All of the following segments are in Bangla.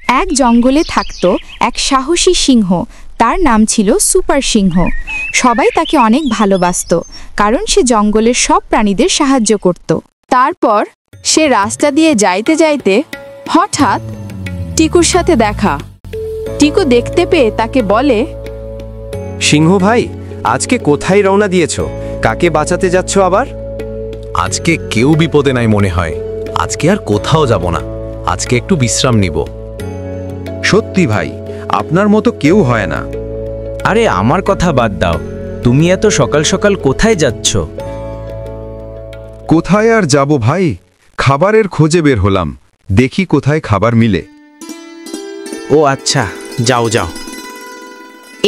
এক জঙ্গলে থাকত এক সাহসী সিংহ। তার নাম ছিল সুপার সিংহ। সবাই তাকে অনেক ভালোবাসত, কারণ সে জঙ্গলের সব প্রাণীদের সাহায্য করত। তারপর সে রাস্তা দিয়ে যাইতে যাইতে হঠাৎ টিকুর সাথে দেখা। টিকু দেখতে পেয়ে তাকে বলে, সিংহ ভাই, আজকে কোথায় রওনা দিয়েছো? কাকে বাঁচাতে যাচ্ছ আবার? আজকে কেউ বিপদে নাই মনে হয়। আজকে আর কোথাও যাব না, আজকে একটু বিশ্রাম নিব। সত্যি ভাই, আপনার মতো কেউ হয় না। আরে আমার কথা বাদ দাও, তুমি এত সকাল সকাল কোথায় যাচ্ছ? কোথায় আর যাব ভাই, খাবারের খোঁজে বের হলাম, দেখি কোথায় খাবার মিলে। ও আচ্ছা, যাও যাও।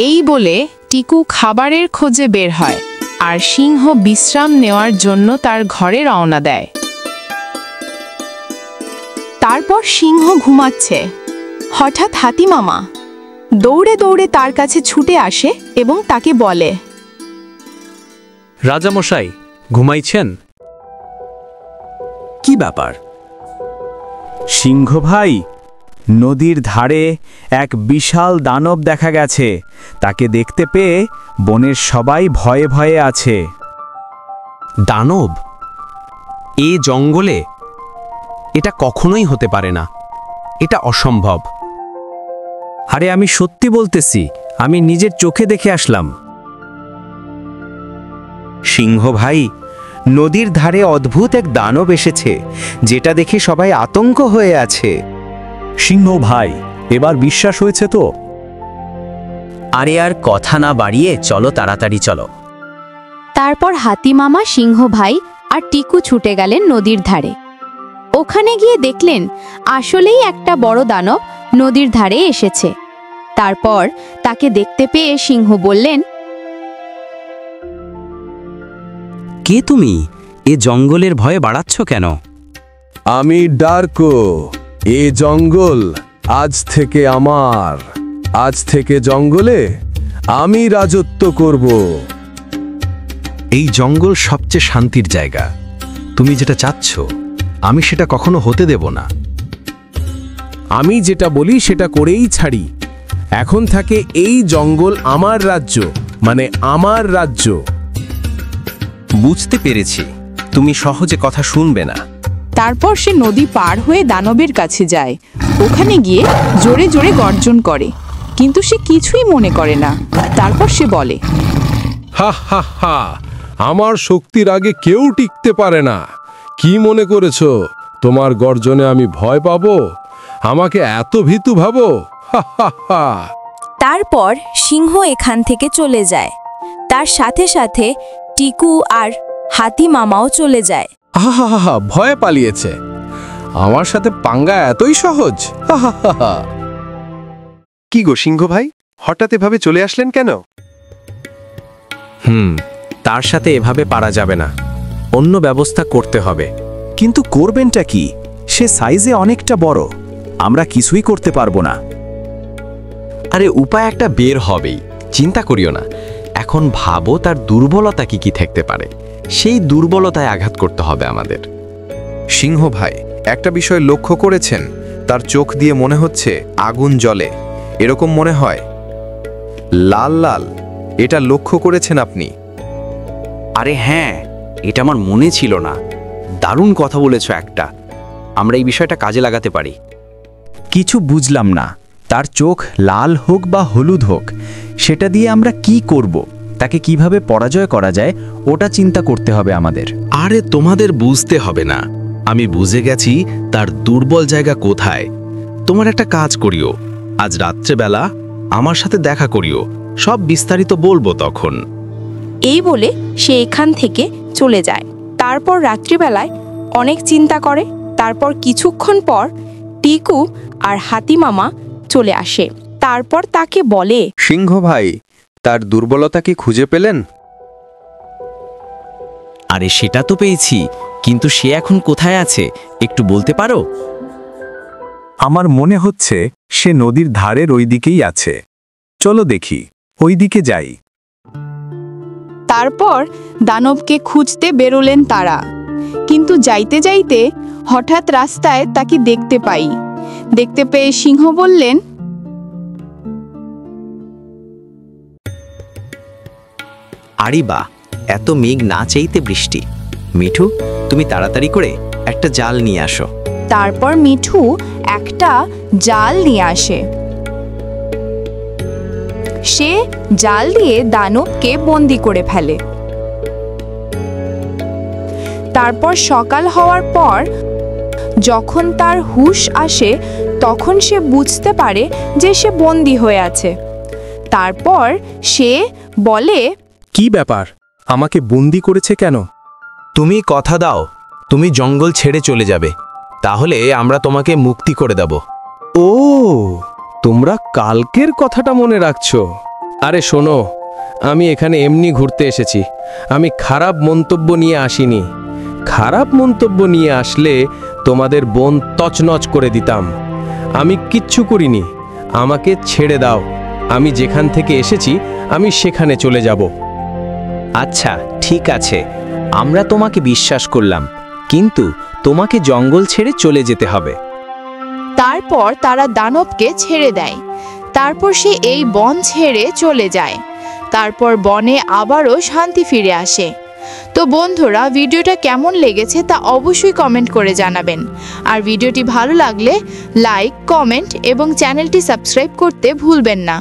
এই বলে টিকু খাবারের খোঁজে বের হয়, আর সিংহ বিশ্রাম নেওয়ার জন্য তার ঘরে রওনা দেয়। তারপর সিংহ ঘুমাচ্ছে। হঠাৎ হাতিমামা দৌড়ে দৌড়ে তার কাছে ছুটে আসে এবং তাকে বলে, রাজামশাই, ঘুমাইছেন? কি ব্যাপার? সিংহ ভাই, নদীর ধারে এক বিশাল দানব দেখা গেছে। তাকে দেখতে পেয়ে বনের সবাই ভয়ে ভয়ে আছে। দানব? এ জঙ্গলে? এটা কখনোই হতে পারে না, এটা অসম্ভব। আরে আমি সত্যি বলতেছি, আমি নিজের চোখে দেখে আসলাম। সিংহ ভাই, নদীর ধারে অদ্ভুত এক দানব এসেছে, যেটা দেখে সবাই আতঙ্ক হয়ে আছে। সিংহ ভাই, এবার বিশ্বাস হয়েছে তো? আরে আর কথা না বাড়িয়ে চলো, তাড়াতাড়ি চলো। তারপর হাতিমামা, সিংহ ভাই আর টিকু ছুটে গেলেন নদীর ধারে। ওখানে গিয়ে দেখলেন আসলেই একটা বড় দানব নদীর ধারে এসেছে। তারপর তাকে দেখতে পেয়ে সিংহ বললেন, কে তুমি? এ জঙ্গলের ভয়ে বাড়াচ্ছ কেন? আমি ডার্কো। এ জঙ্গল আজ থেকে আমার। আজ থেকে জঙ্গলে আমি রাজত্ব করব। এই জঙ্গল সবচেয়ে শান্তির জায়গা। তুমি যেটা চাচ্ছ, আমি সেটা কখনো হতে দেব না। আমি যেটা বলি সেটা করেই ছাড়ি। এখন থেকে এই জঙ্গল আমার রাজ্য, মানে আমার রাজ্য। বুঝতে পেরেছি, তুমি সহজে কথা শুনবে না। তারপর সে নদী পার হয়ে দানবের কাছে যায়। ওখানে গিয়ে জোরে জোরে গর্জন করে, কিন্তু সে কিছুই মনে করে না। তারপর সে বলে, হা হা হা, আমার শক্তির আগে কেউ টিকতে পারে না। কি মনে করেছো তোমার গর্জনে আমি ভয় পাবো? আমাকে এত ভীতু ভাবো? হা হা হা। তারপর সিংহ এখান থেকে চলে যায়। তার সাথে সাথে টিকু আর হাতিমামাও চলে যায়। হা হা হা, ভয়ে পালিয়েছে। আমার সাথে পাঙ্গা এতই সহজ? হা হা হা। কি গো সিংহ ভাই, হঠাৎ এভাবে চলে আসলেন কেন? তার সাথে এভাবে পারা যাবে না, অন্য ব্যবস্থা করতে হবে। কিন্তু করবেনটা কি? সে সাইজে অনেকটা বড়, আমরা কিছুই করতে পারবো না। আরে উপায় একটা বের হবেই, চিন্তা করিও না। এখন ভাবো তার দুর্বলতা কি কি থাকতে পারে, সেই দুর্বলতায় আঘাত করতে হবে আমাদের। সিংহ ভাই, একটা বিষয় লক্ষ্য করেছেন? তার চোখ দিয়ে মনে হচ্ছে আগুন জ্বলে, এরকম মনে হয়। লাল লাল, এটা লক্ষ্য করেছেন আপনি? আরে হ্যাঁ, এটা আমার মনে ছিল না। দারুণ কথা বলেছো একটা। আমরা এই বিষয়টা কাজে লাগাতে পারি। কিছু বুঝলাম না, তার চোখ লাল হোক বা হলুদ হোক, সেটা দিয়ে আমরা কি করব? তাকে কিভাবে পরাজয় করা যায় ওটা চিন্তা করতে হবে আমাদের। আরে তোমাদের বুঝতে হবে না, আমি বুঝে গেছি তার দুর্বল জায়গা কোথায়। তোমার একটা কাজ করিও, আজ রাত্রেবেলা আমার সাথে দেখা করিও, সব বিস্তারিত বলবো তখন। এই বলে সে এখান থেকে চলে যায়। তারপর রাত্রিবেলায় অনেক চিন্তা করে। তারপর কিছুক্ষণ পর টিকু আর হাতিমামা চলে আসে। তারপর তাকে বলে, সিংহ ভাই, তার দুর্বলতা কি খুঁজে পেলেন? আরে সেটা তো পেয়েছি, কিন্তু সে এখন কোথায় আছে একটু বলতে পারো? আমার মনে হচ্ছে সে নদীর ধারের ওই দিকেই আছে। চলো দেখি, ওই দিকে যাই। তারপর দানবকে খুঁজতে বেরোলেন তারা। কিন্তু যাইতে যাইতে হঠাৎ রাস্তায় তাকে দেখতে পাই। দেখতে পেয়ে সিংহ বললেন, আরে বা, এত মেঘ না চাইতে বৃষ্টি। মিঠু, তুমি তাড়াতাড়ি করে একটা জাল নিয়ে আসো। তারপর মিঠু একটা জাল নিয়ে আসে। সে জাল দিয়ে দানবকে বন্দি করে ফেলে। তারপর সকাল হওয়ার পর যখন তার হুঁশ আসে তখন সে বুঝতে পারে যে সে বন্দি হয়ে আছে। তারপর সে বলে, কি ব্যাপার, আমাকে বন্দি করেছে কেন? তুমি কথা দাও, তুমি জঙ্গল ছেড়ে চলে যাবে, তাহলে আমরা তোমাকে মুক্তি করে দেব। ও, তোমরা কালকের কথাটা মনে রাখছো। আরে শোনো, আমি এখানে এমনি ঘুরতে এসেছি, আমি খারাপ মন্তব্য নিয়ে আসিনি। খারাপ মন্তব্য নিয়ে আসলে তোমাদের বন তছনছ করে দিতাম। আমি কিচ্ছু করিনি, আমাকে ছেড়ে দাও। আমি যেখান থেকে এসেছি আমি সেখানে চলে যাব। আচ্ছা ঠিক আছে, আমরা তোমাকে বিশ্বাস করলাম, কিন্তু তোমাকে জঙ্গল ছেড়ে চলে যেতে হবে। তারপর তারা দানবকে ছেড়ে দেয়। তারপর সে এই বন ছেড়ে চলে যায়। তারপর বনে আবারও শান্তি ফিরে আসে। তো বন্ধুরা, ভিডিওটা কেমন লেগেছে তা অবশ্যই কমেন্ট করে জানাবেন। আর ভিডিওটি ভালো লাগলে লাইক, কমেন্ট এবং চ্যানেলটি সাবস্ক্রাইব করতে ভুলবেন না।